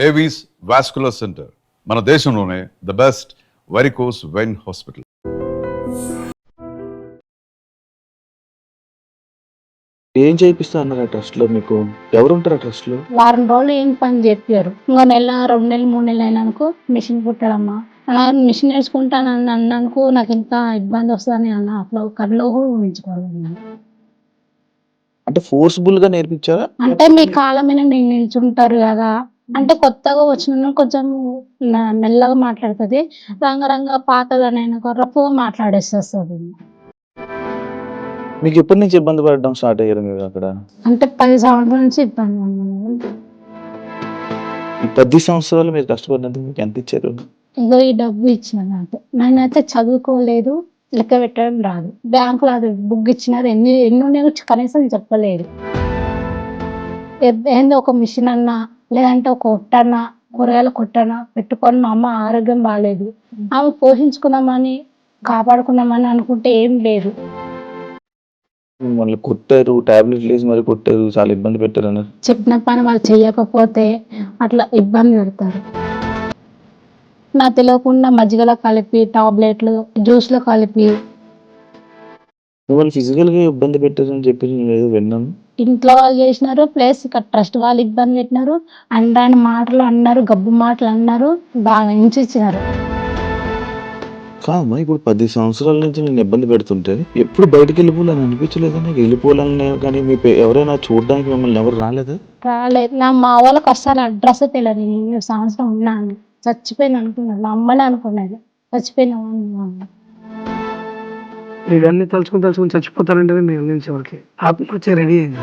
Avis vascular centre మన దేశంలోనే the best varicose vein hospital. ఏం చేయిస్తా అన్నారు ఆ ట్రస్ట్ లో? మీకు ఎవరు ఉంటారు ఆ ట్రస్ట్ లో? వారం రోజులు ఏం పని చెప్పారు. ఇంకో నెల 2 నెలలు 3 నెలలు అయినానుకో మిషన్ కుట్టడమ్మా అలా మిషన్ నేర్చుకుంటానని అన్నానుకో నాకు ఇంత ఇబ్బంది వస్తుందని అన్న అట్లా కళ్ళు ఊహించుకోవాలి. అంటే ఫోర్స్ఫుల్ గా నేర్పించారా? అంటే మీ కాళ్ళ మీద నేను నిల్చుంటారు కదా అంటే కొత్తగా వచ్చిన కొంచెం మెల్లగా మాట్లాడుతుంది, రంగరంగ పాతదనైనా రఫ్గా మాట్లాడేస్తుంది. మీకు ఎప్పటి నుంచి ఇబ్బంది పడడం స్టార్ట్ అయ్యారు మీరు అక్కడ? అంటే 10 సంవత్సరాల నుంచి ఇబ్బంది ఉంది. ఈ 10 సంవత్సరాలు మీరు కష్టపడినందుకు మీకు ఎంత ఇచ్చారు? ఇగో ఈ డబ్బు ఇచ్చిన నాకు. నేనైతే చదువుకోలేదు, లెక్క పెట్టడం రాదు. బ్యాంకులో అది బుక్ ఇచ్చినారు, ఎన్ని ఉన్నాయో కనీసం చెప్పలేదు. ఏందో ఒక మిషన్ అన్నా లేదంటే ఒక కొట్టన్నా కూరగాయల కొట్టన్నా పెట్టుకొని మా అమ్మ ఆరోగ్యం బాగాలేదు, ఆమె పోషించుకుందామని కాపాడుకుందామని అనుకుంటే ఏం లేదు. మిమ్మల్ని కొట్టారు, టాబ్లెట్లు వేసి మరి కొట్టారు, చాలా ఇబ్బంది పెట్టారు అన్నారు. చెప్పిన పని వాళ్ళు చెయ్యకపోతే అట్లా ఇబ్బంది పెడతారు. నా తెలియకుండా మజ్జిగలో కలిపి టాబ్లెట్లు జ్యూస్లో కలిపి మిమ్మల్ని ఫిజికల్ గా ఇబ్బంది పెట్టారని చెప్పి నేను ఏదో విన్నాను. ఇంట్లో వాళ్ళు చేసినారు, ప్లస్ ఇక్కడ ట్రస్ట్ వాళ్ళు ఇబ్బంది పెట్టినారు, అండాని మాటలు అన్నారు, గబ్బు మాటలు అన్నారు, బాగా హింసించినారు. కాదమ్మా, ఇప్పుడు 10 సంవత్సరాల నుంచి నేను ఇబ్బంది పెడుతుంటే ఎప్పుడు బయటకు వెళ్ళిపోవాలని అనిపించలేదా? నీకు వెళ్ళిపోవాలని కానీ మీ ఎవరైనా చూడడానికి మిమ్మల్ని ఎవరు రాలేదా? రాలేదు. నా మా వాళ్ళకి అస్సలు అడ్రస్ తెలియదు. నేను సంవత్సరం ఉన్నాను, చచ్చిపోయింది అనుకున్నాను, మా అమ్మనే అనుకున్నది చచ్చిపోయినా. ఇవన్నీ తలుచుకుని చచ్చిపోతారంటే నేను నిలిచేవారికి ఆత్మహత్య రెడీ అయింది.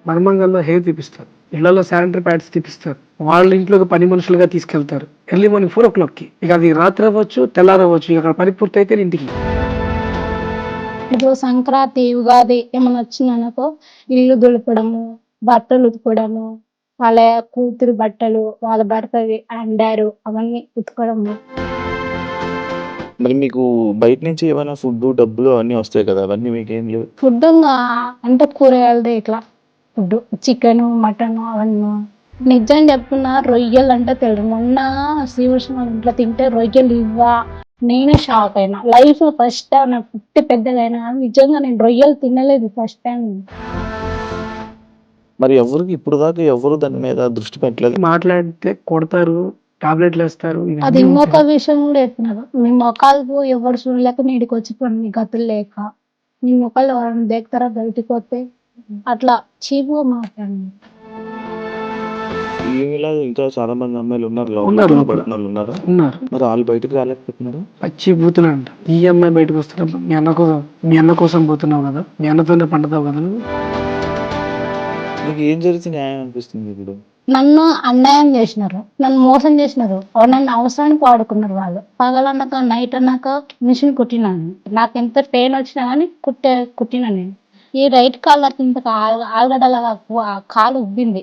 మర్మంగంలో హెయిర్ తీపిస్తారు, ఇళ్లలో శానిటరీ ప్యాడ్స్ తీపిస్తారు, వాళ్ళ ఇంట్లోకి పని మనుషులుగా తీసుకెళ్తారు ఎర్లీ మార్నింగ్ 4 o'clock. ఇక అది రాత్రి అవ్వచ్చు తెల్లారవచ్చు, ఇక అక్కడ పని పూర్తి అయితే ఇంటికి. ఇప్పుడు సంక్రాంతి ఉగాది ఏమైనా వచ్చిందనుకో ఇల్లు దులపడము, బట్టలు ఉతుకోవడము, వాళ్ళ కూతురు బట్టలు వాళ్ళ భర్తవి అండారు అవన్నీ ఉతుకోవడము. మరి మీకు బయట నుంచి ఏమైనా ఫుడ్ డబ్బులు అవన్నీ వస్తాయి కదా, అవన్నీ మీకు ఏం లేవు? ఫుడ్ అంటే కూరగాయలదే ఇట్లా ఫుడ్, చికెన్ మటన్ అవన్నీ. నిజం చెప్తున్నా, రొయ్యలు అంటే తెలియదు. మొన్న శ్రీకృష్ణ ఇంట్లో తింటే రొయ్యలు ఇవ్వా, నేనే షాక్ అయినా. లైఫ్ ఫస్ట్ టైం నాకు పుట్టి పెద్దగైనా నిజంగా నేను రొయ్యలు తినలేదు ఫస్ట్ టైం. మరి ఎవరికి ఇప్పుడు దాకా ఎవరు దాని మీద దృష్టి పెట్టలేదు? మాట్లాడితే కొడతారు, టాబ్లెట్లు వేస్తారు. అది ఇంకొక విషయం కూడా చెప్పినారు, మీ మొక్కలు ఎవరు చూడలేక నీడికి వచ్చిపోండి, మీ గతులు లేక మీ మొక్కలు ఎవరైనా దేకుతారా బయటికి వస్తే అట్లా చీపుగా మాట్లాడండి. ఈమెలా ఇంకా చాలా మంది అమ్మాయిలు ఉన్నారు ఉన్నారు. మరి వాళ్ళు బయటకు రాలేకపోతున్నారు. పచ్చి పోతున్నాడు. ఈ అమ్మాయి బయటకు వస్తున్నప్పుడు మీ అన్న కోసం పోతున్నావు కదా, మీ అన్నతోనే పండుతావు కదా. మీకు ఏం జరిగితే న్యాయం అనిపిస్తుంది? ఇప్పుడు నన్ను అన్యాయం చేసినారు, నన్ను మోసం చేసినారు, నన్ను అవసరానికి వాడుకున్నారు వాళ్ళు. పగలన్నాక నైట్ అన్నాక మిషన్ కుట్టినాను, నాకు ఎంత పెయిన్ వచ్చినా కానీ కుట్టినా నేను. ఈ రైట్ కాలు నాకు ఇంత ఆలుగడ్డలాగా కాలు ఉబ్బింది,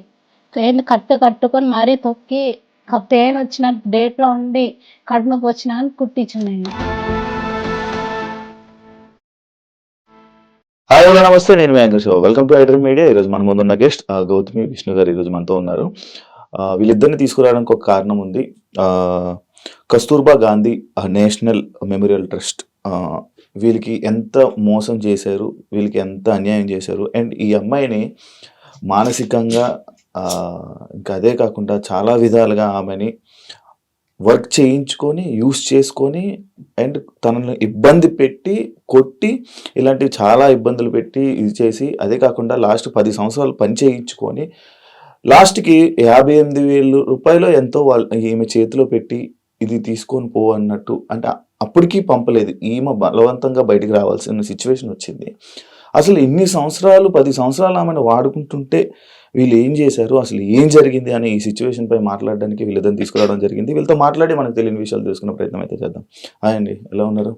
పెయిన్ కట్టుకొని మరీ తొక్కి పెయిన్ వచ్చిన డేట్లో ఉండి కడుపు నొప్పి వచ్చినా కానీ కుట్టించాను నేను. హాయ్ హలో నమస్తే, నేను Venkatesh. Welcome to iDream media. ఈరోజు మన ముందు ఉన్న గెస్ట్ గౌతమి విష్ణు గారు ఈరోజు మనతో ఉన్నారు. వీళ్ళిద్దరిని తీసుకురావడానికి ఒక కారణం ఉంది. Kasturba Gandhi national memorial trust వీళ్ళకి ఎంత మోసం చేశారు, వీళ్ళకి ఎంత అన్యాయం చేశారు, అండ్ ఈ అమ్మాయిని మానసికంగా ఇంకా అదే కాకుండా చాలా విధాలుగా ఆమెని వర్క్ చేయించుకొని యూస్ చేసుకొని అండ్ తనను ఇబ్బంది పెట్టి కొట్టి ఇలాంటివి చాలా ఇబ్బందులు పెట్టి ఇది చేసి, అదే కాకుండా లాస్ట్ 10 సంవత్సరాలు పని చేయించుకొని లాస్ట్కి 58,000 రూపాయలు ఎంతో ఈమె చేతిలో పెట్టి ఇది తీసుకొని పో అన్నట్టు, అంటే అప్పటికీ పంపలేదు. ఈమె బలవంతంగా బయటికి రావాల్సిన సిచ్యువేషన్ వచ్చింది. అసలు ఇన్ని సంవత్సరాలు 10 సంవత్సరాలు ఆమెను వాడుకుంటుంటే వీళ్ళు ఏం చేశారు, అసలు ఏం జరిగింది అనే ఈ సిచ్యువేషన్ పై మాట్లాడడానికి వీళ్ళిద్దరిని తీసుకురావడం జరిగింది. వీళ్ళతో మాట్లాడి మనకు తెలియని విషయాలు తెలుసుకునే ప్రయత్నం అయితే చేద్దాం. హాయ్ అండి, ఎలా ఉన్నారు?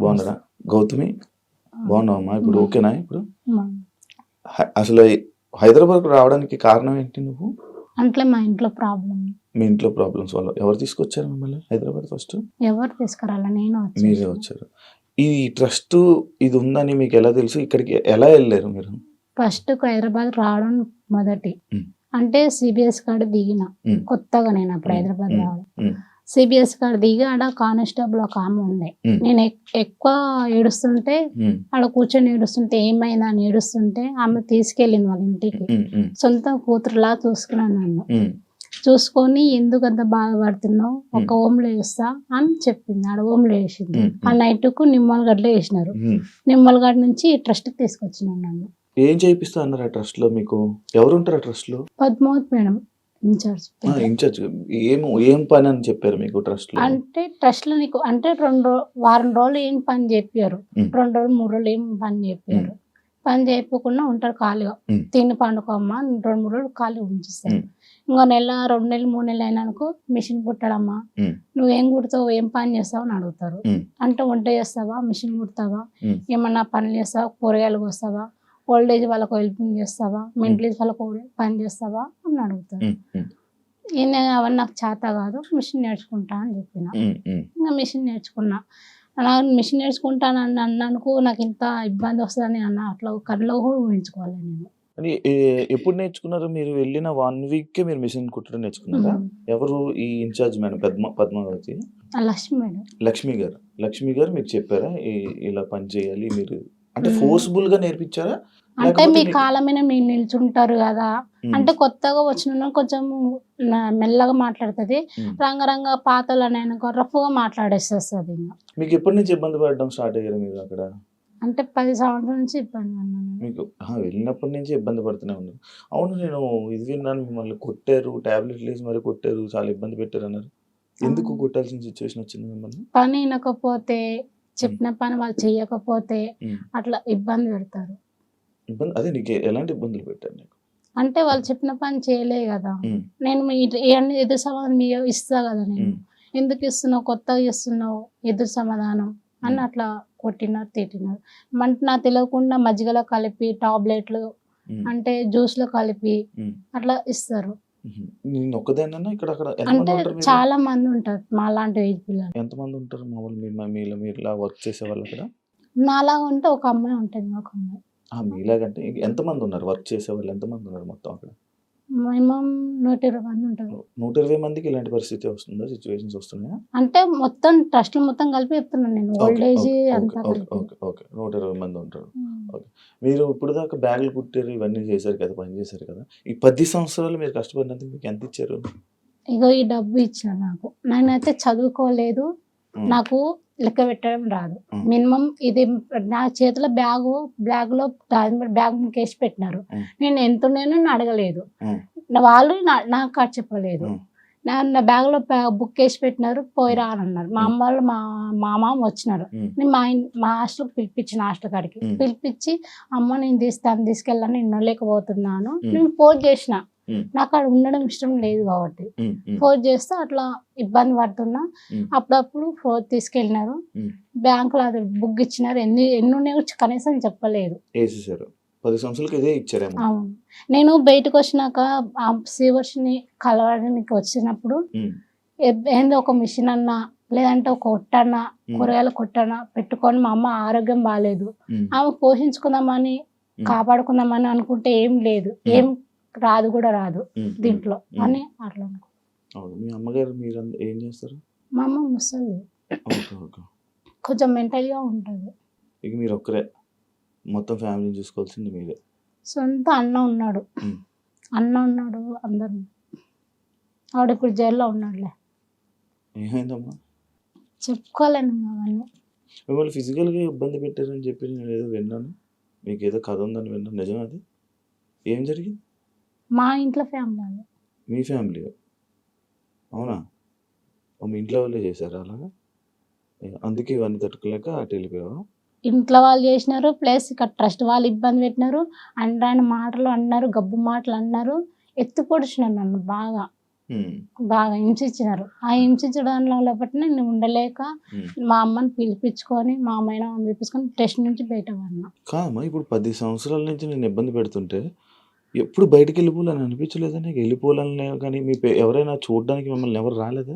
బాగున్నారా? గౌతమి బాగున్నావమ్మా? ఇప్పుడు ఓకేనా? ఇప్పుడు అసలు హైదరాబాద్ రావడానికి కారణం ఏంటి? నువ్వు అంటే మా ఇంట్లో ప్రాబ్లం. మీ ఇంట్లో ప్రాబ్లమ్స్ వల్ల ఎవరు తీసుకొచ్చారు మిమ్మల్ని హైదరాబాద్? ఫస్ట్ ఎవరు తీసుకురాలా, నేను మీరే వచ్చారు. ఈ ట్రస్ట్ ఇది ఉందని మీకు ఎలా తెలుసు? ఇక్కడికి ఎలా వెళ్ళారు మీరు? ఫస్ట్ హైదరాబాద్ రావడం మొదటి అంటే సిబిఎస్ కాడ దిగిన ఉమ్, కొత్తగా నేను అప్పుడు ఉమ్, హైదరాబాద్ ఉమ్, రావడం. ఉమ్, సిబిఎస్ కాడ దిగి ఆడ కానిస్టేబుల్ ఒక ఆమె ఉండే. ఉమ్, నేను ఎక్కువ ఏడుస్తుంటే ఉమ్, ఆడ కూర్చొని ఏడుస్తుంటే ఏమైందా అని ఏడుస్తుంటే ఆమె తీసుకెళ్ళింది వాళ్ళ ఇంటికి. ఉమ్, ఉమ్, సొంత కూతురులా చూసుకున్నాను నన్ను. ఉమ్, చూసుకొని ఎందుకు అంత బాధపడుతున్నావు, ఒక హోమ్లో వేస్తా అని చెప్పింది. ఆడ హోమ్లో వేసింది. ఉమ్, ఆ నైట్కు నిమ్మలగడ్డలో వేసినారు. ఉమ్. నిమ్మలగడ్డ నుంచి ట్రస్ట్కి తీసుకొచ్చినాను నన్ను. ఏం చేయిస్తా అన్నారు ఆ ట్రస్ట్ లో? మీకు ఎవరు ఉంటారు ఆ ట్రస్ట్ లో? Padmavati madam incharge. ఇన్ఛార్జ్ ఏం పని అని చెప్పారు మీకు ట్రస్ట్ లో? అంటే ట్రస్ట్లో నీకు అంటే వారం రోజులు ఏం పని చెప్పారు, ఉమ్. 2 రోజులు 3 రోజులు ఏం పని చెప్పారు. పని చేయకుండా ఉంటారు ఖాళీగా. ఉమ్. తిని పండుకోమ్మా 2-3 రోజులు ఖాళీ ఉంచిస్తారు. ఉమ్. ఇంకో నెల 2 నెలలు 3 నెలలు అయినానుకో మిషన్ కుట్టడమ్మా, ఉమ్. నువ్వేం కుడతావు, ఏం పని చేస్తావు అని అడుగుతారు. ఉమ్. అంటే వంట చేస్తావా, మిషన్ కుడతావా, ఉమ్. ఏమన్నా పనులు చేస్తావా, కూరగాయలు కోస్తావా, ఓల్డ్ ఏజ్ వాళ్ళకు హెల్పింగ్ చేస్తావా, మెంటల్ ఏజ్ వాళ్ళకు పని చేస్తావా అని అడుగుతారు. ఉమ్. ఉమ్. ఈయన అవన్నీ నాకు చేత కాదు, మిషన్ నేర్చుకుంటా అని చెప్పిన. ఉమ్. ఉమ్. ఇంకా మిషన్ నేర్చుకున్నా. అలా మిషన్ నేర్చుకుంటానని అన్నానుకో నాకు ఇంత ఇబ్బంది వస్తుందని అట్లా కళ్ళలో కూడా ఊహించుకోవాలి నేను. అని ఎప్పుడు నేర్చుకున్నారు మీరు? వెళ్ళిన 1 వీక్ మీరు మిషన్ కుట్టడం నేర్చుకున్నారా? ఎవరు ఈ ఇన్ఛార్జ్ మేడం? పద్మావతి ఆ లక్ష్మి మేడం. లక్ష్మి గారు మీకు చెప్పారా ఇలా పని చేయాలి మీరు? అంటే ఉమ్. ఫోర్స్ఫుల్ గా నేర్పించారా? అంటే లేకపోతే మీ మీకు- కాళ్ళ మీద మీరు నిల్చుంటారు కదా, ఉమ్. అంటే కొత్తగా వచ్చిన కొంచెం మెల్లగా మాట్లాడుతుంది. ఉమ్. రంగరంగ పాతలు అని రఫ్గా మాట్లాడేస్తుంది. ఇంకా మీకు ఎప్పటి నుంచి ఇబ్బంది పడడం స్టార్ట్ అయ్యారు మీరు అక్కడ? అంటే 10 సంవత్సరాల నుంచి ఇబ్బంది అన్నాను. మీకు వెళ్ళినప్పటి నుంచి ఇబ్బంది పడుతూనే ఉన్నారు. అవును, నేను ఇది విన్నాను, మిమ్మల్ని కొట్టారు, టాబ్లెట్లు వేసి మరి కొట్టారు, చాలా ఇబ్బంది పెట్టారు అన్నారు. ఎందుకు కొట్టాల్సిన సిచ్యువేషన్ వచ్చింది మిమ్మల్ని? పని వినకపోతే, చెప్పిన పని వాళ్ళు చెయ్యకపోతే ఉమ్. అట్లా ఇబ్బంది పెడతారు. ఇబ్బంది అదే నీకు ఎలాంటి ఇబ్బందులు పెట్టారు నీకు? అంటే వాళ్ళు చెప్పిన పని చేయలే కదా, ఉమ్. నేను ఎదురు సమాధానం మీరు ఇస్తా కదా, నేను ఉమ్. ఎందుకు ఇస్తున్నావు, కొత్తగా ఇస్తున్నావు ఎదురు సమాధానం అని అట్లా కొట్టినారు, తిట్టినారు. అంటే నాకు తెలియకుండా మజ్జిగలో కలిపి టాబ్లెట్లు ఉమ్. అంటే జ్యూస్లో కలిపి ఉమ్. అట్లా ఇస్తారు. ఉహు. నేను ఒక్కదాన్నా ఇక్కడ అక్కడ ఎంతమంది అంటే ఉంటారు మీరు? చాలా మంది ఉంటారు మా లాంటి ఏజ్ పిల్లలు. ఎంతమంది ఉంటారు మామూలు మీరు ఇలా వర్క్ చేసే వాళ్ళు అక్కడ? నాలాగా ఉంటే ఒక అమ్మాయి ఉంటుంది, ఒక అమ్మాయి. మీలాగంటే ఎంతమంది ఉన్నారు వర్క్ చేసే వాళ్ళు? ఎంతమంది ఉన్నారు మొత్తం అక్కడ? మినిమం 120 మంది ఉంటారు. 120 మందికి ఇలాంటి పరిస్థితి వస్తుందా? సిచ్యువేషన్స్ వస్తున్నాయా? అంటే మొత్తం ట్రస్ట్ మొత్తం కలిపి చెప్తున్నాను నేను, ఓల్డ్ ఏజ్ అంతా కలిపి. 120 మంది ఉంటారు. ఉమ్. మీరు ఇప్పుడు దాకా బ్యాగులు కుట్టారు, ఇవన్నీ చేశారు కదా, పని చేశారు కదా. ఈ 10 సంవత్సరాలు మీరు కష్టపడినందుకు మీకు ఎంత ఇచ్చారు? ఇగో ఈ డబ్బు ఇచ్చిన నాకు. నేనైతే చదువుకోలేదు, నాకు లెక్క పెట్టడం రాదు. మినిమం ఇది నా చేతిలో బ్యాగ్లో బ్యాగ్ కేసి పెట్టినారు. నేను ఎంత ఉన్నానో అడగలేదు, వాళ్ళు నాకు కాదు చెప్పలేదు. నా బ్యాగ్లో బుక్ వేసి పెట్టినారు, పోయిరా అని అన్నారు. మా అమ్మ వాళ్ళు మా మామ వచ్చినారు. నేను మా హాస్టల్కి పిలిపించిన, హాస్టల్ కాడికి పిలిపించి, అమ్మ నేను తీసుకెళ్ళాను, నేను ఉండలేకపోతున్నాను. నేను ఫోన్ చేసిన, నాకు అక్కడ ఉండడం ఇష్టం లేదు కాబట్టి ఫోన్ చేస్తే అట్లా ఇబ్బంది పడుతున్నా. అప్పుడప్పుడు ఫోన్ తీసుకెళ్ళినారు, బ్యాంకులో అది బుక్ ఇచ్చినారు. ఎన్ని ఉన్నాయో కనీసం చెప్పలేదు. 10 సంవత్సరాలకి ఇదే ఇచ్చారేమో. అవును. నేను బయటకు వచ్చినాక ఆ శ్రీవర్షిని కలవడానికి వచ్చినప్పుడు ఏందో ఒక మిషన్ అన్నా లేదంటే ఒక కొట్టన్నా, కూరగాయల కొట్టన్నా పెట్టుకొని, మా అమ్మ ఆరోగ్యం బాగాలేదు, ఆమె పోషించుకుందామని కాపాడుకుందామని అనుకుంటే ఏం లేదు, ఏం రాదు కూడా రాదు దీంట్లో అని అట్లా అనుకో. మీ అమ్మగారు మీరు ఏం చేస్తారు? మా అమ్మ ముసలి, కొంచెం మెంటల్గా ఉంటుంది. ఇక మీరు ఒక్కరే మొత్తం ఫ్యామిలీని చూసుకోవాల్సింది మీరే. సొంత అన్న ఉన్నాడు, అందరు. ఆవిడ ఇప్పుడు జైల్లో ఉన్నాడులే. ఏమైందమ్మా? చెప్పుకోలేను అవన్నీ. మిమ్మల్ని ఫిజికల్గా ఇబ్బంది పెట్టారని చెప్పి నేను ఏదో విన్నాను, మీకు ఏదో కథ ఉందని విన్నాను, నిజం అది? ఏం జరిగింది? మా ఇంట్లో ఫ్యామిలీ. మీ ఫ్యామిలీ? అవునా? మీ ఇంట్లో వాళ్ళే చేశారా అలాగా? అందుకే ఇవన్నీ తట్టుకోలేక అటు వెళ్ళిపోయావా? ఇంట్లో వాళ్ళు చేసినారు, ప్లస్ ఇక్కడ ట్రస్ట్ వాళ్ళు ఇబ్బంది పెట్టినారు, అండ్రాని మాటలు అన్నారు, గబ్బు మాటలు అన్నారు, ఎత్తి పొడిచినారు నన్ను, బాగా హింసించినారు. ఆ హింసించడంలో బట్టి నేను ఉండలేక మా అమ్మని పిలిపించుకొని, మా అమ్మాయిని పిలిపించుకొని టెస్ట్ నుంచి బయట పడినా. కాదమ్మా, ఇప్పుడు 10 సంవత్సరాల నుంచి నేను ఇబ్బంది పెడుతుంటే ఎప్పుడు బయటకు వెళ్ళిపోవాలని అనిపించలేదా నీకు? వెళ్ళిపోవాలని కానీ మీ ఎవరైనా చూడడానికి మిమ్మల్ని ఎవరు రాలేదు?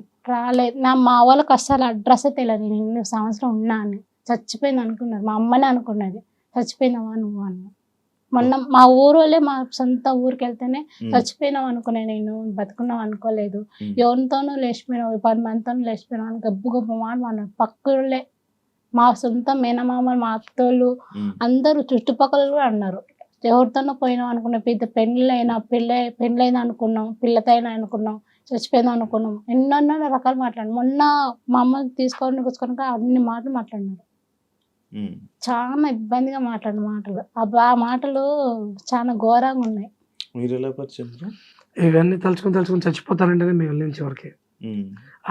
మా వాళ్ళకి అస్సలు అడ్రస్ తెలియదు. నేను 2 సంవత్సరం ఉన్నా అని. చచ్చిపోయింది అనుకున్నారు, మా అమ్మనే అనుకున్నది, చచ్చిపోయినావా నువ్వు అన్న. మొన్న మా ఊరు వాళ్ళే మా సొంత ఊరికి వెళ్తేనే చచ్చిపోయినాం అనుకునే, నేను బతుకున్నాం అనుకోలేదు, ఎవరితోనూ లేచిపోయినావు, 10 మందితోనూ లేచిపోయినావు అని గబ్బు గబ్బు మాట పక్కలే, మా సొంత మేనమామలు, మా అత్తోళ్ళు అందరూ చుట్టుపక్కల కూడా అన్నారు, ఎవరితోనో పోయినాం అనుకున్నాం, పెద్ద పెళ్ళైనా అనుకున్నాం, పిల్లతైనా అనుకున్నాం, చచ్చిపోయిందా అనుకున్నాం, ఎన్నెన్నో రకాలు మాట్లాడు. మొన్న మా అమ్మ తీసుకొని అన్ని మాటలు మాట్లాడినారు, చాలా ఇబ్బందిగా మాట్లాడిన మాటలు. ఆ మాటలు చాలా ఘోరంగా ఉన్నాయి. ఇవన్నీ తలుచుకుని చచ్చిపోతానంటేనే మేము వెళ్ళిన చివరికి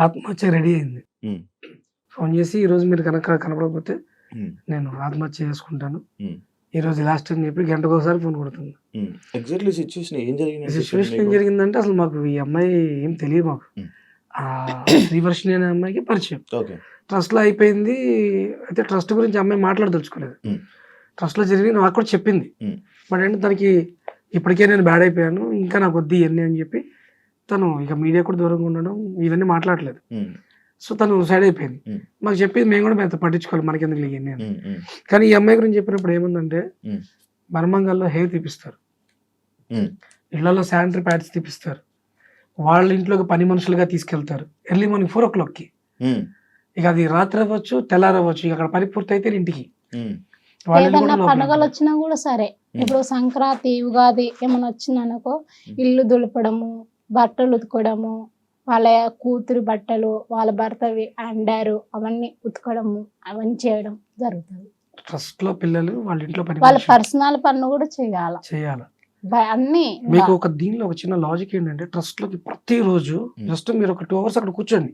ఆత్మహత్య రెడీ అయింది. ఫోన్ చేసి ఈ రోజు మీరు కనుక కనపడకపోతే నేను ఆత్మహత్య చేసుకుంటాను, ఈ రోజు లాస్ట్ అని చెప్పి గంటకు ఒకసారి ఫోన్ కొడుతుంది. సిచ్యువేషన్ ఏం జరిగిందంటే అసలు మాకు ఈ అమ్మాయి ఏం తెలియదు, మాకు శ్రీవర్షిణి అనే అమ్మాయికి పరిచయం, ట్రస్ట్ లో అయిపోయింది. అయితే ట్రస్ట్ గురించి అమ్మాయి మాట్లాడదలుచుకోలేదు, ట్రస్ట్ లో జరిగి నాకు కూడా చెప్పింది. బట్ అంటే తనకి ఇప్పటికే నేను బ్యాడ్ అయిపోయాను, ఇంకా నాకు వద్దు ఇవన్నీ అని చెప్పి తను ఇక మీడియా కూడా దూరంగా ఉండడం, ఇవన్నీ మాట్లాడలేదు. సో తను సైడ్ అయిపోయింది. మాకు చెప్పింది మేము కూడా మేము పట్టించుకోవాలి, మనకి ఎందుకు ఇవన్నీ అని. కానీ ఈ అమ్మాయి గురించి చెప్పినప్పుడు ఏముందంటే మర్మంగాల్లో హెయిర్ తీపిస్తారు, ఇళ్లలో శానిటరీ ప్యాడ్స్ తీపిస్తారు, వాళ్ళ ఇంట్లోకి పని మనుషులుగా తీసుకెళ్తారు ఎర్లీ మార్నింగ్ 4 o'clockకి. ఇక అది రాత్రి అవ్వచ్చు, తెల్లారవ్వచ్చు, ఇక అక్కడ పని పూర్తి అయితే ఇంటికి. ఏదన్నా పండుగలు వచ్చినా కూడా సరే, ఇప్పుడు సంక్రాంతి, ఉగాది ఏమైనా వచ్చిందనుకో, ఇల్లు దులపడము, బట్టలు ఉతుకోవడము, వాళ్ళ కూతురు బట్టలు వాళ్ళ భర్తవి అండారు అవన్నీ ఉతకడము, అవన్నీ చేయడం జరుగుతుంది. ట్రస్ట్ లో పిల్లలు వాళ్ళ ఇంట్లో వాళ్ళ పర్సనల్ పనులు కూడా చేయాలి. అన్ని మీకు ఒక దీనిలో ఒక చిన్న లాజిక్ ఏంటంటే, ట్రస్ట్ లోకి ప్రతిరోజు జస్ట్ మీరు ఒక 2 hours అక్కడ కూర్చోండి,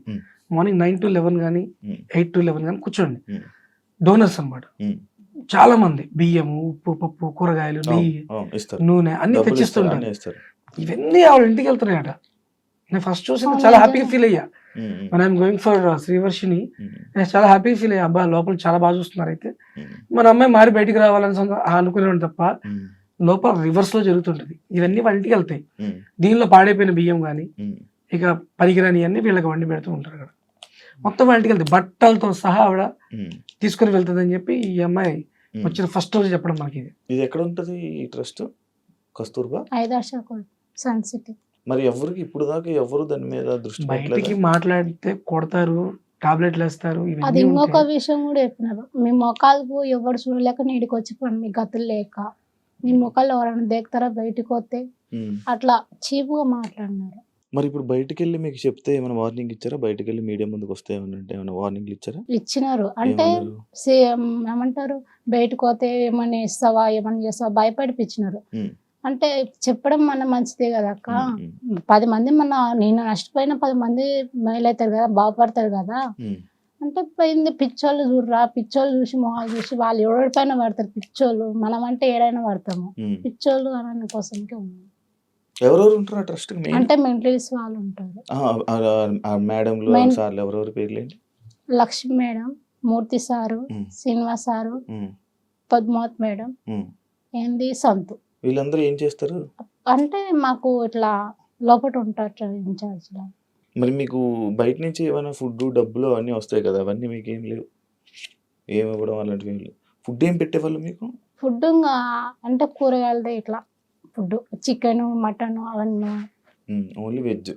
మార్నింగ్ 9 to 11 కానీ 8 to 11 కానీ కూర్చోండి. డోనర్స్ అన్నమాట, చాలా మంది బియ్యము, ఉప్పు, పప్పు, కూరగాయలు, నెయ్యి, నూనె అన్ని తెచ్చిస్తుంటారు. ఇవన్నీ వాళ్ళ ఇంటికి వెళ్తున్నాయట. నేను ఫస్ట్ చూసి చాలా హ్యాపీగా ఫీల్ అయ్యా. మన ఐఎమ్ గోయింగ్ ఫర్ శ్రీవర్షిని, నేను చాలా హ్యాపీగా ఫీల్ అయ్యా. అబ్బా లోపల చాలా బాగా చూస్తున్నారు. అయితే మన అమ్మాయి మారి బయటికి రావాలని అనుకునేవాడు తప్ప లోపల రివర్స్ లో జరుగుతుంటది. ఇవన్నీ వాళ్ళ ఇంటికి వెళ్తాయి. దీనిలో పాడైపోయిన బియ్యం కానీ ఇక పనికిరాని అన్ని వీళ్ళకి వండి పెడుతూ ఉంటారు కదా, మొత్తం వాళ్ళ ఇంటికి వెళ్తాయి. బట్టలతో సహా ఆవిడ తీసుకుని వెళ్తుంది అని చెప్పి ఈ అమ్మాయి వచ్చిన ఫస్ట్ రోజు చెప్పడం మనకి. ఇది ఎక్కడ ఉంటది ఈ ట్రస్ట్? Kasturba sun city. మరి ఎవరికి ఇప్పుడు దాకా ఎవరు దాని మీద దృష్టి బయటికి మాట్లాడితే కొడతారు, టాబ్లెట్లు వేస్తారు. అది ఇంకొక విషయం కూడా చెప్పినారు, మీ మొఖాలు ఎవరు చూడలేక నీడికి వచ్చి మీ గతులు లేక మీ మొఖాలు ఎవరైనా దేకుతారా బయటకు వస్తే, అట్లా చీపుగా మాట్లాడినారు. మరి ఇప్పుడు బయటకు వెళ్ళి మీకు చెప్తే ఏమైనా వార్నింగ్ ఇచ్చారా? బయటకు వెళ్ళి మీడియా ముందుకు వస్తే ఏమైనా వార్నింగ్లు ఇచ్చారా? ఇచ్చినారు. అంటే ఏమంటారు, బయటకు పోతే ఏమన్నా ఇస్తావా, ఏమన్నా చేస్తావా, భయపడిపించినారు. అంటే చెప్పడం మన మంచిదే కదా అక్క, 10 మంది నేను నష్టపోయిన 10 మంది మేలవుతారు కదా, బాగుపడతారు కదా. అంటే పోయింది పిచ్చోళ్ళు చూడరా, పిచ్చోళ్ళు చూసి మొహాలు చూసి వాళ్ళు ఎవరిపైన పడతారు పిచ్చోళ్ళు, మనం అంటే ఏడైనా పడతాము. పిచ్చోళ్ళు అనే కోసంకే ఉన్నాం. ఎవరెవరు ఉంటారు ట్రస్ట్? అంటే మెంటలీస్ వాళ్ళు ఉంటారు. Lakshmi madam, Murthy sir, Srinivas sir, Padmavat madam, ఏంది సంతు. వీళ్ళందరూ ఏం చేస్తారు అంటే మాకు ఇట్లా లోపల ఉంటారు ఇన్ఛార్జ్. మరి మీకు బయట నుంచి ఏమైనా ఫుడ్, డబ్బులు అవన్నీ వస్తాయి కదా, అవన్నీ మీకు ఏం లేవు? ఏమి ఇవ్వడం అలాంటివి ఏం లేవు? ఫుడ్ ఏం పెట్టేవాళ్ళు మీకు? ఫుడ్ అంటే కూరగాయలదే, ఇట్లా ఫుడ్ చికెన్, మటన్ అవన్నీ. Only veg.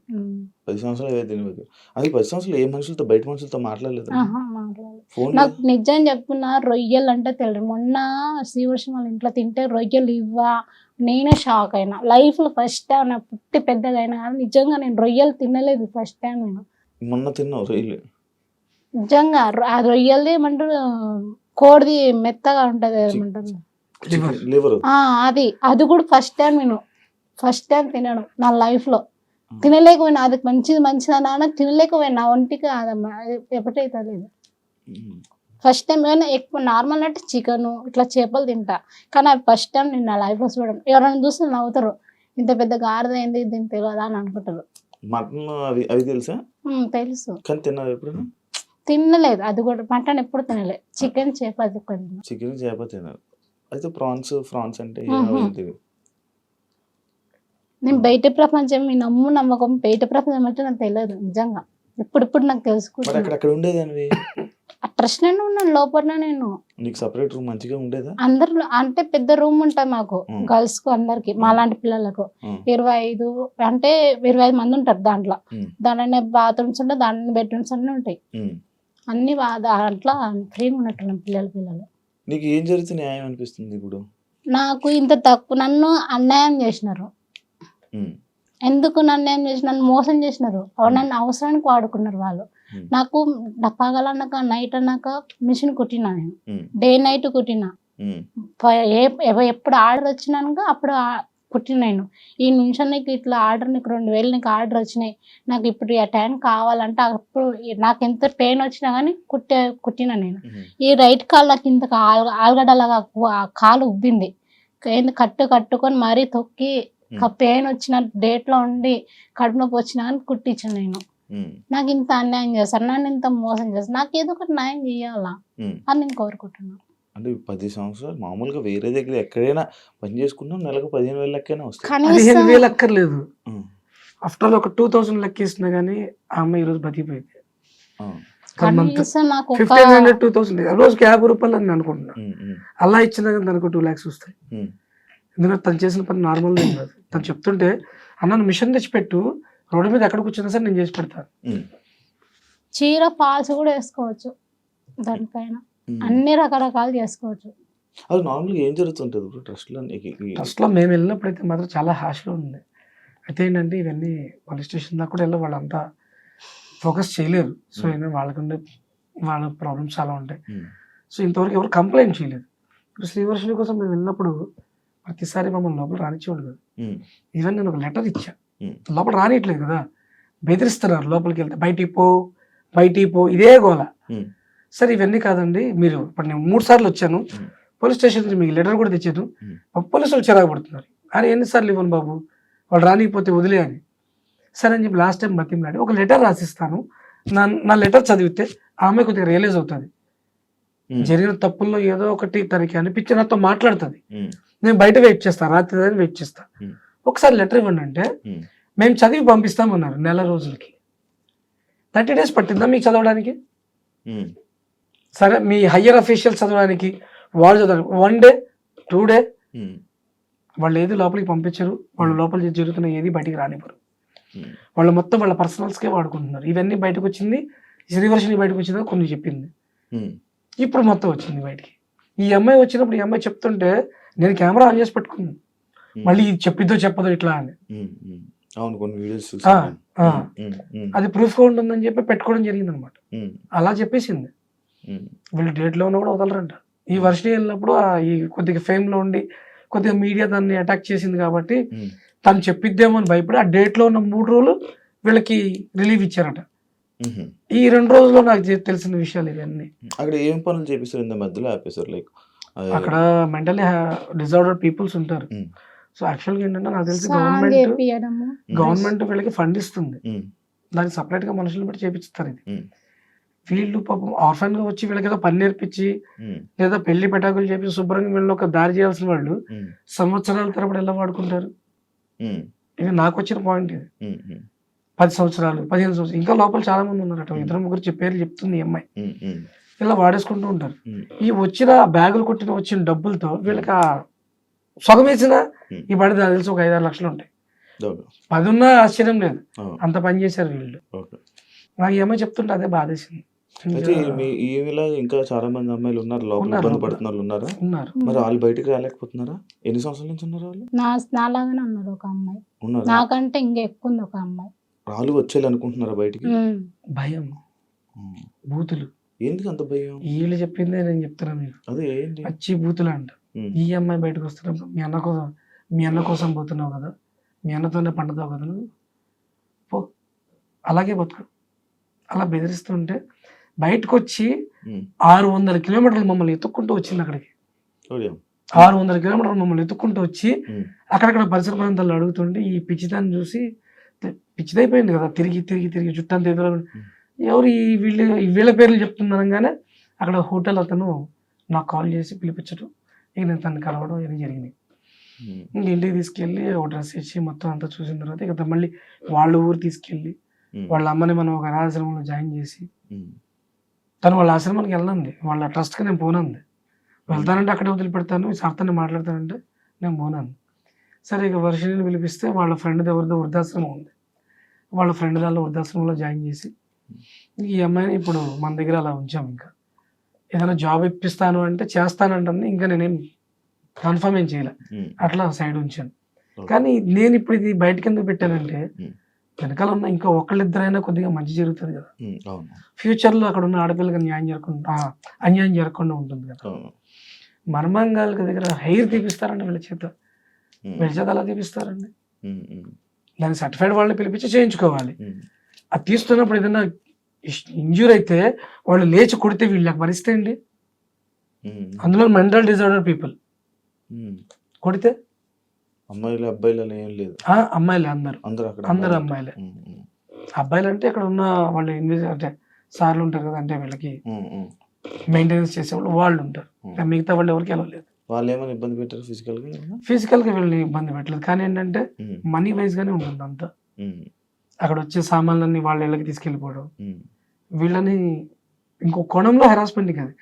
10 సంవత్సరాలు ఏదైతే తినవద్దు. అది 10 సంవత్సరాలు ఏ మనుషులతో, బయట మనుషులతో మాట్లాడలేదు. నాకు నిజం చెప్తున్నా, రొయ్యలు అంటే తెలియదు. మొన్న శ్రీవర్షం వాళ్ళ ఇంట్లో తింటే రొయ్యలు ఇవ్వా, నేనే షాక్ అయినా. లైఫ్ లో ఫస్ట్ టైం నా పుట్టి పెద్దగా అయినా కానీ నిజంగా నేను రొయ్యలు తినలేదు ఫస్ట్ టైం. నేను మొన్న తిన్నావు రొయ్యలు? నిజంగా ఆ రొయ్యలది ఏమంటారు, కోడిది మెత్తగా ఉంటది ఏమంటారు, అది కూడా ఫస్ట్ టైం తినడం నా లైఫ్ లో. తినలేకపోయినా, అది మంచిది అన్న తినలేకపోయినా, ఒంటికి అదమ్మా ఎప్పటైతే లేదు. ఫస్ట్ టైం ఏమైనా ఎక్కువ నార్మల్ అంటే చికెన్ ఇట్లా చేపలు తింటా, కానీ అవి ఫస్ట్ టైం నేను నా లైఫ్ లో చూడడం. ఎవరైనా చూస్తే నవ్వుతారు, ఇంత పెద్ద గాడిదైంది దీనికి తెలియదా అని అనుకుంటారు. మటన్ అవి తెలుసా? తెలుసు, కానీ తిన్నావు ఎప్పుడైనా? తినలేదు. అది కూడా మటన్ ఎప్పుడు తినలేదు. చికెన్, చేప చికెన్, చేప తిన్నారు. అయితే ఫ్రాన్స్ అంటే నేను బయట ప్రపంచం, మీ నమ్మకం బయట ప్రపంచం అంటే నాకు తెలియదు నిజంగా. ఇప్పుడు నాకు తెలుసుకుంటాను. అక్కడ ఉండేదానివి ఆ ట్రస్ట్లోనే ఉన్నాను లోపల నేను. నీకు సపరేట్ రూమ్ మంచిగా ఉండేదా? అందరు అంటే పెద్ద రూమ్ ఉంటుంది మాకు ఉమ్. గర్ల్స్ కు అందరికి మాలాంటి పిల్లలకు ఉమ్. 25 అంటే 25 మంది ఉంటారు దాంట్లో. ఉమ్. దాంట్లోనే బాత్రూమ్స్ ఉంటాయి, దాంట్లో బెడ్రూమ్స్ అన్నీ ఉంటాయి. ఉమ్. అన్ని దాంట్లో ఫ్రీగా ఉన్నట్టున్నాం పిల్లలు. నీకు ఏం జరిగితే న్యాయం అనిపిస్తుంది ఇప్పుడు? నాకు ఇంత తక్కువ నన్ను అన్యాయం చేసినారు. ఉమ్. ఎందుకు నన్ను ఏం చేసి నన్ను మోసం చేసినారు. నన్ను అవసరానికి వాడుకున్నారు వాళ్ళు. ఉమ్. నాకు పగలన్నాక నైట్ అన్నాక మిషన్ కుట్టినా నేను. ఉమ్. డే నైట్ కుట్టినా. ఉమ్. ఎప్పుడు ఆర్డర్ వచ్చినాక అప్పుడు కుట్టిన నేను. ఈ నిమిషం నీకు ఇట్లా ఆర్డర్, నీకు 2000 నీకు ఆర్డర్ వచ్చినాయి, నాకు ఇప్పుడు ఆ టైం కావాలంటే అప్పుడు నాకు ఎంత పెయిన్ వచ్చినా కానీ కుట్టిన నేను. ఉమ్. ఈ రైట్ కాలు నాకు ఇంత ఆలుగడ్డలాగా కాలు ఉబ్బింది. కట్టుకొని మరీ తొక్కి పెయిన్ వచ్చిన డేట్లో ఉండి కడుపు నొప్పి వచ్చినా కానీ కుట్టించాను నేను. ఉమ్. నాకు ఇంత అన్యాయం చేస్తారు, నన్ను ఇంత మోసం చేస్తారు. నాకు ఏదో ఒకటి న్యాయం చేయాలా ఉమ్. అని నేను కోరుకుంటున్నాను. అంటే 10 సంవత్సరాలు మామూలుగా వేరే దగ్గర ఎక్కడైనా పని చేసుకున్నాం, నెలకు 15,000 లెక్కనే వస్తాయి. కనీసం 15,000 అక్కర్లేదు. ఉమ్. ఆఫ్టర్ ఒక 2000 లెక్కిస్తున్నా కానీ ఆ అమ్మాయి ఈరోజు బతికిపోయింది. ఆ. కనీసం నాకు ఒక 1500 2000 రోజుకి 50 రూపాయలు అని అనుకుంటున్నా. ఉమ్. ఉమ్. అలా ఇచ్చినా కానీ తనకు 2 lakhs వస్తాయి. ఉమ్. ఎందుకంటే తను చేసిన పని నార్మల్ కాదు. తను చెప్తుంటే అన్న మిషన్ తెచ్చిపెట్టు, రోడ్డు మీద ఎక్కడ కూర్చున్నా సరే నేను చేసి పెడతాను. ఉమ్. చీర ఫాల్స్ కూడా వేసుకోవచ్చు దానిపైన. ఉమ్. అన్ని రకరకాలు చేసుకోవచ్చు. అది నార్మల్గా ఏం జరుగుతుంటుంది ఇప్పుడు ట్రస్ట్లో? ఫస్ట్ లో మేము వెళ్ళినప్పుడు అయితే మాత్రం చాలా హ్యాష్లో ఉంది. అయితే ఏంటంటే ఇవన్నీ పోలీస్ స్టేషన్ దాకా కూడా వెళ్ళి వాళ్ళంతా ఫోకస్ చేయలేరు. సో ఏంటంటే వాళ్ళ ప్రాబ్లమ్స్ చాలా ఉంటాయి. సో ఇంతవరకు ఎవరు కంప్లైంట్ చేయలేదు. ఇప్పుడు శ్రీవర్షిని కోసం మేము వెళ్ళినప్పుడు ప్రతిసారి మమ్మల్ని లోపల రానిచ్చేవాడు కదా. ఈవెన్ నేను ఒక లెటర్ ఇచ్చా, లోపల రానియట్లేదు కదా, బెదిరిస్తున్నారు. లోపలికి వెళ్తే బయటికి పో ఇదే గోల. సరే ఇవన్నీ కాదండి, మీరు ఇప్పుడు నేను 3 సార్లు వచ్చాను పోలీస్ స్టేషన్ నుంచి, మీకు లెటర్ కూడా తెచ్చాను, పోలీసులు చిరాకు పడుతున్నారు. అరే ఎన్నిసార్లు ఇవ్వను బాబు, వాళ్ళు రానికపోతే వదిలే అని. సరే అని చెప్పి లాస్ట్ టైం బతిమలాడి ఒక లెటర్ రాసిస్తాను, నా లెటర్ చదివితే ఆమె కొద్దిగా రియలైజ్ అవుతుంది, జరిగిన తప్పుల్లో ఏదో ఒకటి తనకి అనిపించి నాతో మాట్లాడుతుంది. నేను బయట వెయిట్ చేస్తాను, రాత్రి వెయిట్ చేస్తా, ఒకసారి లెటర్ ఇవ్వండి అంటే మేము చదివి పంపిస్తామన్నారు. 1 నెల రోజులకి 30 days పట్టిందా మీకు చదవడానికి? సరే మీ హయ్యర్ అఫీషియల్స్ చదవడానికి, వాళ్ళు చదవడానికి 1 day 2 day వాళ్ళు ఏది లోపలికి పంపించరు. వాళ్ళు లోపల జరుగుతున్న ఏది బయటికి రానివ్వరు. వాళ్ళు మొత్తం వాళ్ళ పర్సనల్స్కే వాడుకుంటున్నారు. ఇవన్నీ బయటకు వచ్చింది, శ్రీవర్షిని బయటకు వచ్చిందో కొన్ని చెప్పింది, ఇప్పుడు మొత్తం వచ్చింది బయటికి. ఈ అమ్మాయి వచ్చినప్పుడు ఈ అమ్మాయి చెప్తుంటే నేను కెమెరా ఆన్ చేసి పెట్టుకున్నాను, మళ్ళీ ఇది చెప్పిద్దో చెప్పదో ఇట్లా అని. అది ప్రూఫ్ గా ఉంటుందని చెప్పి పెట్టుకోవడం జరిగింది అనమాట. అలా చెప్పేసింది. వీళ్ళు డేట్లో ఉన్న కూడా వదలరంట. ఈ వర్షం వెళ్ళినప్పుడు ఈ కొద్దిగా ఫేమ్ లో ఉండి కొద్దిగా మీడియా దాన్ని అటాక్ చేసింది కాబట్టి తను చెప్పిద్దేమో అని భయపడి ఆ డేట్లో ఉన్న 3 రోజులు వీళ్ళకి రిలీవ్ ఇచ్చారట. ఈ 2 రోజుల్లో నాకు తెలిసిన విషయాలు ఇవన్నీ. అక్కడ ఏం పనులు చేపిస్తారు మధ్యలో ఆపేసారు? లైక్ అక్కడ మెంటలీ డిజార్డర్ పీపుల్స్ ఉంటారు. సో యాక్చువల్గా ఏంటంటే నాకు తెలిసి గవర్నమెంట్ వీళ్ళకి ఫండ్ ఇస్తుంది, దానికి సపరేట్ గా మనుషులు పెట్టి చేపిస్తారు. ఇది వీళ్ళు పాపం ఆర్ఫన్ గా వచ్చి వీళ్ళకి ఏదో పని నేర్పించి లేదా పెళ్లి పెటాకులు చేపించి శుభ్రంగా వీళ్ళు ఒక దారి చేయాల్సిన వాళ్ళు సంవత్సరాల తరబడి ఎలా వాడుకుంటారు? ఇది నాకు వచ్చిన పాయింట్. ఇది 10 సంవత్సరాలు 15 సంవత్సరాలు ఇంకా లోపల చాలా మంది ఉన్నారట. 2-3 పేర్లు చెప్తుంది ఈ అమ్మాయి. ఇలా వాడేసుకుంటూ ఉంటారు. ఈ వచ్చిన బ్యాగులు కొట్టిన వచ్చిన డబ్బులతో వీళ్ళకి ఆ సగం వేసిన ఈ పడి నాకు తెలిసి ఒక 5-6 లక్షలు ఉంటాయి. 10 ఉన్నా ఆశ్చర్యం లేదు, అంత పని చేశారు వీళ్ళు. నాకు ఈ అమ్మాయి చెప్తుంటే అదే బాధేసింది. ఇంకా చాలా మంది అమ్మాయిలు ఉన్నారు లోపల ఇబ్బంది పడుతున్న వాళ్ళు ఉన్నారు. మరి వాళ్ళు బయటికి రాలేకపోతున్నారా? ఎన్ని సంవత్సరాల నుంచి ఉన్నారు వాళ్ళు? నాలాగానే ఉన్నారు ఒక అమ్మాయి, నాకంటే ఇంకా ఎక్కువ ఉంది ఒక అమ్మాయి. వాళ్ళు వచ్చేయాలి అనుకుంటున్నారా బయటికి? భయం, బూతులు. ఎందుకు అంత భయం? వీళ్ళు చెప్పిందే నేను చెప్తున్నా మీకు. అదే ఏంటి పచ్చి బూతులు అంట. ఈ అమ్మాయి బయటకు వస్తున్నప్పుడు మీ అన్న కోసం పోతున్నావు కదా, మీ అన్నతోనే పండుతావు కదా, నువ్వు పో, అలాగే బతుకు. అలా బెదిరిస్తుంటే బయటకు వచ్చి 600 కిలోమీటర్లు మమ్మల్ని ఎత్తుక్కుంటూ వచ్చింది అక్కడికి. 600 కిలోమీటర్లు మమ్మల్ని ఎత్తుక్కుంటూ వచ్చి అక్కడక్కడ పరిసర ప్రాంతాల్లో అడుగుతుంటే ఈ పిచ్చిదాన్ని చూసి పిచ్చిదైపోయింది కదా, తిరిగి చుట్టంతా ఎదురు ఎవరు వీళ్ళ పేర్లు చెప్తున్నానగానే అక్కడ హోటల్ అతను నాకు కాల్ చేసి పిలిపించడం, ఇక నేను తను కలవడం ఇవన్నీ జరిగినాయి. ఇంక ఇంటికి తీసుకెళ్ళి ఒక డ్రెస్ ఇచ్చి మొత్తం అంతా చూసిన తర్వాత ఇక మళ్ళీ వాళ్ళ ఊరు తీసుకెళ్ళి వాళ్ళ అమ్మని మనం ఒక అనాథాశ్రమంలో జాయిన్ చేసి తను వాళ్ళ ఆశ్రమానికి వెళ్ళండి, వాళ్ళ ట్రస్ట్కి నేను పోనంది. వెళ్తానంటే అక్కడే వదిలిపెడతాను, ఈ సార్తో మాట్లాడతానంటే నేను పోనాను. సరే ఇక వర్షిణిని పిలిపిస్తే వాళ్ళ ఫ్రెండ్ ఎవరిదో వృద్ధాశ్రమం ఉంది, వాళ్ళ ఫ్రెండ్ దానిలో వృద్ధాశ్రమంలో జాయిన్ చేసి ఈ అమ్మాయిని ఇప్పుడు మన దగ్గర అలా ఉంచాము. ఇంకా ఏదైనా జాబ్ ఇప్పిస్తాను అంటే చేస్తానంటుంది, ఇంకా నేనేం కన్ఫర్మ్ ఏం చేయలే, అట్లా సైడ్ ఉంచాను. కానీ నేను ఇప్పుడు ఇది బయటకి ఎందుకు పెట్టానంటే వెనకాల ఉన్న ఇంకా ఒకళ్ళిద్దరైనా కొద్దిగా మంచి జరుగుతుంది కదా, ఫ్యూచర్లో అక్కడ ఉన్న ఆడపిల్లకి అన్యాయం జరగకుండా ఉంటుంది కదా. మర్మాంగాల దగ్గర హెయిర్ తీపిస్తారండి వీళ్ళ చేత అలా తీపిస్తారండి. దానికి సర్టిఫైడ్ వాళ్ళని పిలిపించి చేయించుకోవాలి. అది తీస్తున్నప్పుడు ఏదైనా ఇంజ్యూర్ అయితే వాళ్ళు లేచి కొడితే వీళ్ళకి భరిస్తే అండి, అందులో మెంటల్ డిజార్డర్ పీపుల్ కొడితే అమ్మాయిలు అబ్బాయిలు ఏం లేదు, అమ్మాయిలే అందరు అమ్మాయిలే. అబ్బాయిలు అంటే ఇక్కడ ఉన్న వాళ్ళు అంటే సార్లు ఉంటారు కదా, అంటే వీళ్ళకి మెయింటెనెన్స్ చేసేవాళ్ళు వాళ్ళు ఉంటారు, మిగతా వాళ్ళు ఎవరికి వెళ్ళలేదు. వాళ్ళు ఏమైనా ఇబ్బంది పెట్టారు ఫిజికల్ గా వీళ్ళని ఇబ్బంది పెట్టలేదు, కానీ ఏంటంటే మనీ వైజ్ గానే ఉంటుంది అంతా. అక్కడ వచ్చే సామాన్లన్నీ వాళ్ళ ఇళ్ళకి తీసుకెళ్ళిపోవడం, వీళ్ళని ఇంకో కోణంలో హెరాస్మెంట్ కాదు.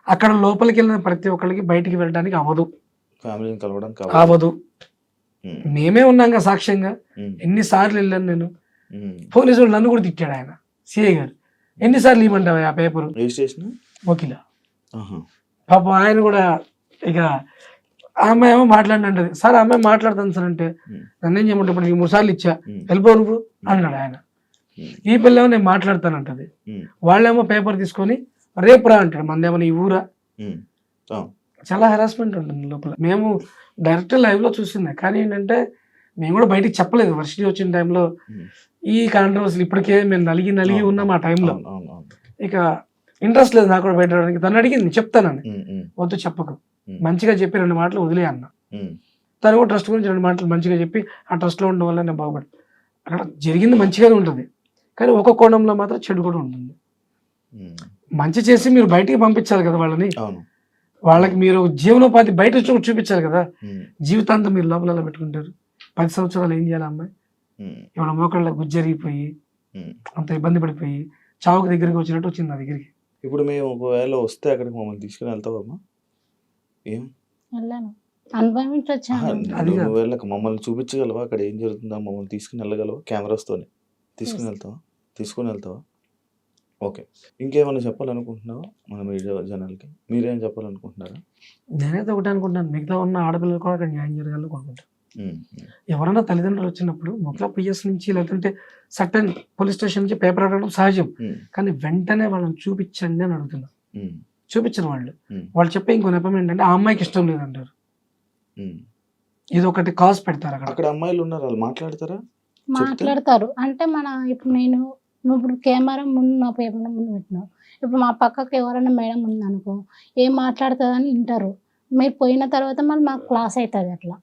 అక్కడ లోపలికి వెళ్ళిన ప్రతి ఒక్కరికి బయటికి వెళ్ళడానికి అవ్వదు, ఫ్యామిలీని కలవడం అవ్వదు. మేమే ఉన్నాగా సాక్ష్యంగా, ఎన్నిసార్లు వెళ్ళాను నేను. పోలీసు వాళ్ళు నన్ను కూడా తిట్టాడు ఆయన, సిఐ గారు, ఎన్నిసార్లు ఇవ్వమంటావా ఆ పేపరు వకీల. పాప ఆయన కూడా ఇక ఆ అమ్మాయి ఏమో మాట్లాడినంటది, సార్ ఆ అమ్మాయి మాట్లాడతాను సార్ అంటే నన్ను ఏం చేయమంటే ఇప్పుడు 3 సార్లు ఇచ్చా వెళ్ళిపో నువ్వు అన్నాడు ఆయన. ఈ పిల్లేమో నేను మాట్లాడతానంటది, వాళ్ళేమో పేపర్ తీసుకొని రేపు రా అంటాడు, మందేమో ఈ ఊరా. చాలా హెరాస్మెంట్ ఉంటుంది లోపల. మేము డైరెక్ట్ లైవ్ లో చూసిందే, కానీ ఏంటంటే మేము కూడా బయటికి చెప్పలేదు. వర్షిణి వచ్చిన టైంలో ఈ కాంట్రవర్సీలు ఇప్పటికే మేము నలిగి ఉన్నాం ఆ టైంలో. ఇక ఇంట్రెస్ట్ లేదు నాకు కూడా బయట రావడానికి. తను అడిగింది చెప్తానని, వద్దు చెప్పకు, మంచిగా చెప్పి 2 మాటలు వదిలే అన్న. తను కూడా ట్రస్ట్ గురించి 2 మాటలు మంచిగా చెప్పి ఆ ట్రస్ట్ లో ఉండడం వల్ల నేను బాగుపడి. అక్కడ జరిగింది మంచిగానే ఉంటుంది, కానీ ఒక కోణంలో మాత్రం చెడు కూడా ఉంటుంది. మంచి చేసి మీరు బయటికి పంపించాలి కదా వాళ్ళని, వాళ్ళకి మీరు జీవనోపాధి బయట చూపించాలి కదా. జీవితాంతం మీరు లోపల పెట్టుకుంటారు. 10 సంవత్సరాలు ఏం చేయాలి అమ్మాయి? ఇవాళ మోకాళ్ళ గుజ్జరిగిపోయి అంత ఇబ్బంది పడిపోయి చావుకు దగ్గరికి వచ్చినట్టు వచ్చింది నా దగ్గరికి. ఇప్పుడు మేము ఒకవేళ వస్తే అక్కడికి మమ్మల్ని తీసుకుని వెళ్తావమ్మా? ఏం వెళ్ళక మమ్మల్ని చూపించగలవా? అక్కడ ఏం జరుగుతుందా మమ్మల్ని తీసుకుని వెళ్ళగలవా? కెమెరాస్తోనే తీసుకుని వెళ్తావా? ఓకే, ఇంకేమైనా చెప్పాలనుకుంటున్నావా మన మీడియా జనాలకి? మీరేం చెప్పాలనుకుంటున్నారా? నేనైతే ఒకటి అనుకుంటున్నాను, మిగతా ఉన్న ఆడపిల్లలు కూడా అక్కడ న్యాయం జరగాలని అనుకుంటాను. ఎవరైనా తల్లిదండ్రులు వచ్చినప్పుడు మొదట పిఎస్ నుంచి లేదంటే సర్టన్ పోలీస్ స్టేషన్ నుంచి పేపర్ అడగడం సహజం, కానీ వెంటనే వాళ్ళని చూపించండి అని అడుగుతున్నా. చూపించిన వాళ్ళు చెప్పే ఇంకో నెపం ఏంటంటే ఆ అమ్మాయికి ఇష్టం లేదంటారు. ఇది ఒకటి కాజ్ పెడతారు. అక్కడ అమ్మాయిలు ఉన్నారు, వాళ్ళు మాట్లాడతారు. అంటే నువ్వు ఇప్పుడు కెమెరా ముందు నా పేపర్ ముందు పెట్టినావు, ఇప్పుడు మా పక్కకి ఎవరైనా మేడం ఉంది అనుకో, ఏం మాట్లాడుతుందని వింటారు. మీరు పోయిన తర్వాత మళ్ళీ మాకు క్లాస్ అవుతుంది. అట్లా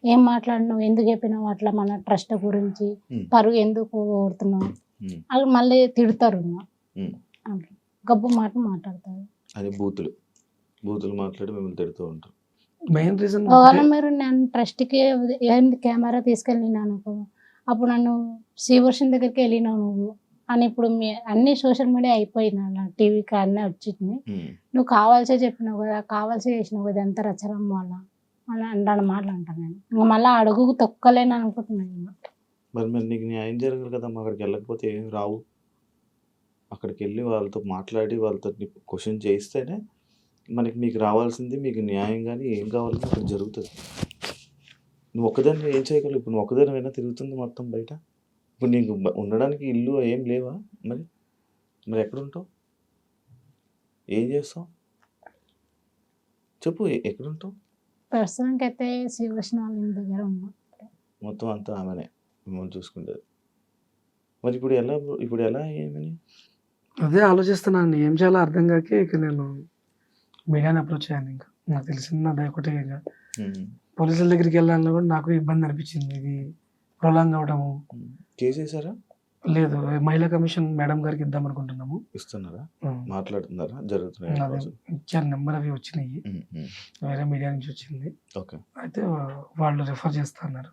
ఏం మాట్లాడినావు, ఎందుకు చెప్పినావు, అట్లా మన ట్రస్ట్ గురించి పరుగు ఎందుకు కోరుతున్నావు, వాళ్ళు మళ్ళీ తిడతారు. గబ్బు మాట మాట్లాడతారు. అది బూతులు మాట్లాడి మిమ్మల్ని తిడుతూ ఉంటారు. మెయిన్ రీజన్ మీరు నేను ట్రస్ట్కి కెమెరా తీసుకెళ్ళినా అనుకో, అప్పుడు నన్ను శ్రీవర్షం దగ్గరికి వెళ్ళినావు నువ్వు అని, ఇప్పుడు అన్ని సోషల్ మీడియా అయిపోయింది అన్న, టీవీకి అన్నీ వచ్చింది. నువ్వు కావాల్సే చెప్పినావు కదా, కావాల్సే చేసినావు కదా, ఎంత రచనం వల్ల అని అంటాను మాటలు అంటాను నేను. ఇంకా మళ్ళీ అడుగు తొక్కలేను అనుకుంటున్నాను. మరి నీకు న్యాయం జరగదు కదమ్మా, అక్కడికి వెళ్ళకపోతే ఏం రావు. అక్కడికి వెళ్ళి వాళ్ళతో మాట్లాడి వాళ్ళతో క్వశ్చన్ చేయిస్తేనే మీకు రావాల్సింది, మీకు న్యాయం కానీ ఏం కావాలని అక్కడ జరుగుతుంది. నువ్వు ఒక్కదాన్ని ఏం చేయగలవు? ఇప్పుడు నువ్వు ఒక్కదాని అయినా తిరుగుతుంది మొత్తం బయట. ఇప్పుడు నీకు ఉండడానికి ఇల్లు ఏం లేవా? మరి ఎక్కడ ఉంటావు? ఏం చేస్తావు చెప్పు, ఎక్కడ ఉంటావు? ప్రస్తుతానికి అయితే శ్రీకృష్ణ వాళ్ళ దగ్గర ఉన్నా. మొత్తం అంతా ఆమెనే మిమ్మల్ని చూసుకుంటుంది. మరి ఇప్పుడు ఎలా ఏమని అదే ఆలోచిస్తున్నాను, ఏం చేయాలో అర్థం కాక ఇక నేను మీడియాని అప్రోచ్ అయ్యాను. ఇంకా నాకు తెలిసింది అదే ఒకటే, ఇంకా పోలీసుల దగ్గరికి వెళ్ళాలని కూడా నాకు ఇబ్బంది అనిపించింది. ఇది ప్రొలాంగ్ అవడము. కేసేసారా? లేదు, మహిళా కమిషన్ మేడం గారికి ఇద్దాం అనుకుంటున్నాము. ఇస్తున్నారా? మాట్లాడుతున్నారా? జరుగుతున్నాయి. ఇచ్చారు, నెంబర్ అవి వచ్చినాయి, వేరే మీడియా నుంచి వచ్చింది. అయితే వాళ్ళు రిఫర్ చేస్తున్నారు.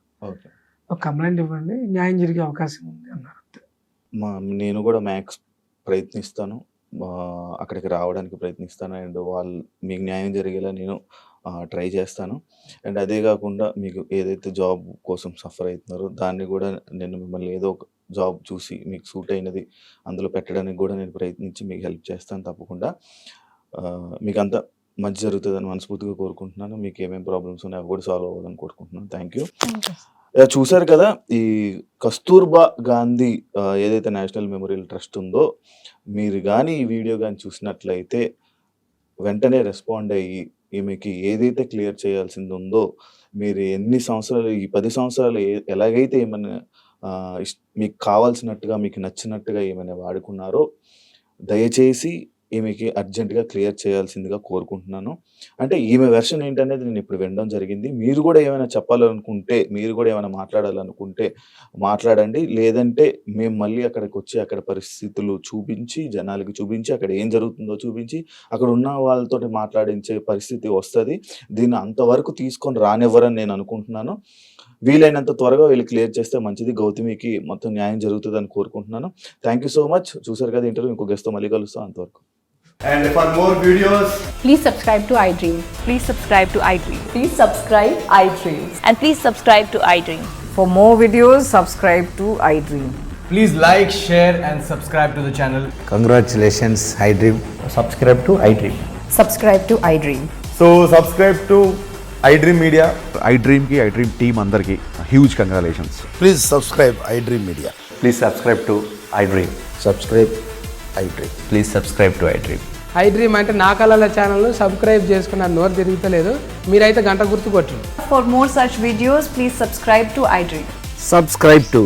ఒక కంప్లైంట్ ఇవ్వండి, న్యాయం జరిగే అవకాశం ఉంది అన్నారు. నేను కూడా మ్యాక్స్ ప్రయత్నిస్తాను. అక్కడికి రావడానికి ప్రయత్నిస్తాను. అండ్ వాళ్ళు మీకు న్యాయం జరిగేలా నేను ట్రై చేస్తాను. అండ్ అదే కాకుండా మీకు ఏదైతే జాబ్ కోసం సఫర్ అవుతున్నారో దాన్ని కూడా నేను మిమ్మల్ని ఏదో ఒక జాబ్ చూసి మీకు సూట్ అయినది అందులో పెట్టడానికి కూడా నేను ప్రయత్నించి మీకు హెల్ప్ చేస్తాను తప్పకుండా. మీకు అంతా మంచి జరుగుతుందని మనస్ఫూర్తిగా కోరుకుంటున్నాను. మీకు ఏమేమి ప్రాబ్లమ్స్ ఉన్నాయో అవి కూడా సాల్వ్ అవ్వాలని కోరుకుంటున్నాను. Thank you. చూశారు కదా, ఈ కస్తూర్బా గాంధీ ఏదైతే నేషనల్ మెమోరియల్ ట్రస్ట్ ఉందో, మీరు కానీ ఈ వీడియో కానీ చూసినట్లయితే వెంటనే రెస్పాండ్ అయ్యి ఈమెకి ఏదైతే క్లియర్ చేయాల్సింది ఉందో, మీరు ఎన్ని సంవత్సరాలు ఈ 10 సంవత్సరాలు ఎలాగైతే ఏమైనా మీకు కావాల్సినట్టుగా మీకు నచ్చినట్టుగా ఏమైనా వాడుకున్నారో దయచేసి ఈమెకి అర్జెంటుగా క్లియర్ చేయాల్సిందిగా కోరుకుంటున్నాను. అంటే ఈమె వెర్షన్ ఏంటనేది నేను ఇప్పుడు వినడం జరిగింది. మీరు కూడా ఏమైనా చెప్పాలనుకుంటే, మీరు కూడా ఏమైనా మాట్లాడాలనుకుంటే మాట్లాడండి. లేదంటే మేము మళ్ళీ అక్కడికి వచ్చి అక్కడ పరిస్థితులు చూపించి, జనాలకి చూపించి, అక్కడ ఏం జరుగుతుందో చూపించి, అక్కడ ఉన్న వాళ్ళతోటి మాట్లాడించే పరిస్థితి వస్తుంది. దీన్ని అంతవరకు తీసుకొని రానివ్వరని నేను అనుకుంటున్నాను. వీలైనంత త్వరగా వీళ్ళు క్లియర్ చేస్తే మంచిది. గౌతమికి మొత్తం న్యాయం జరుగుతుందని కోరుకుంటున్నాను. Thank you so much. చూసారు కదా ఇంటర్వ్యూ, ఇంకో గెస్ట్తో మళ్ళీ కలుస్తాం. అంతవరకు. And for more videos, Please subscribe to iDream. Please subscribe to iDream. Please subscribe iDream. And please subscribe to iDream. For more videos, subscribe to iDream. please like, share and subscribe to the channel. Congratulations, iDream. Subscribe to iDream. Subscribe to iDream. So subscribe to iDream Media. iDream की iDream team अंदर की huge congratulations. Please subscribe iDream Media. Please subscribe to iDream. Subscribe iDream. Please subscribe to iDream. iDream అంటే నా కళల channel subscribe చేసుకున్న నోరు తిరుగుతలేదు. మీరైతే గంట గుర్తు కొట్టండి. For more such videos, please subscribe to iDream. Subscribe to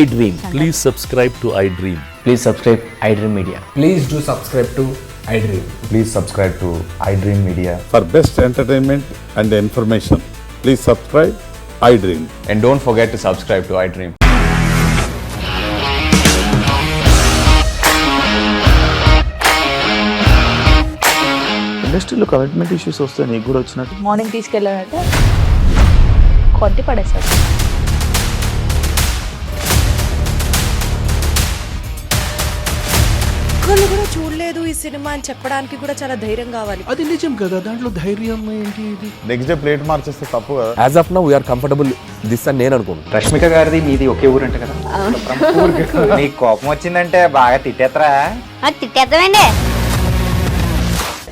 iDream. Please subscribe to iDream. Please subscribe iDream Media. Please do subscribe to iDream. Please subscribe to iDream Media. For best entertainment and information, please subscribe iDream. And don't forget to subscribe to iDream. ఇండస్ట్రీలో commitment issues వస్తే నీకు కూడా వచ్చినట్టు morning తీసుకెళ్ళాడంటే కొట్టి పడేశాడు. ఒక్కళ్ళు కూడా చూడలేదు ఈ సినిమా అని చెప్పడానికి కూడా చాలా ధైర్యం కావాలి. అది నిజం కదా, దాంట్లో ధైర్యం ఏంటి? ఇది నెక్స్ట్ డే ప్లేట్ మార్చేస్తే తప్పు కదా. As of now, we are comfortable this అని నేను అనుకుంటున్నాను. రష్మిక గారిది మీది ఒకే ఊరంట కదా. నీకు కోపం వచ్చిందంటే బాగా తిట్టేత్తరా? తిట్టేద్దామండి.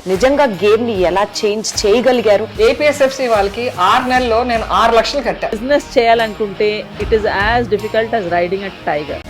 నిజంగా గేమ్ ని ఎలా చేంజ్ చేయగలిగారు? ఏపీఎస్ఎఫ్సి వాళ్ళకి 6 నెలల్లో నేను 6 లక్షలు కట్టా. బిజినెస్ చేయాలనుకుంటే it is as difficult as riding a tiger.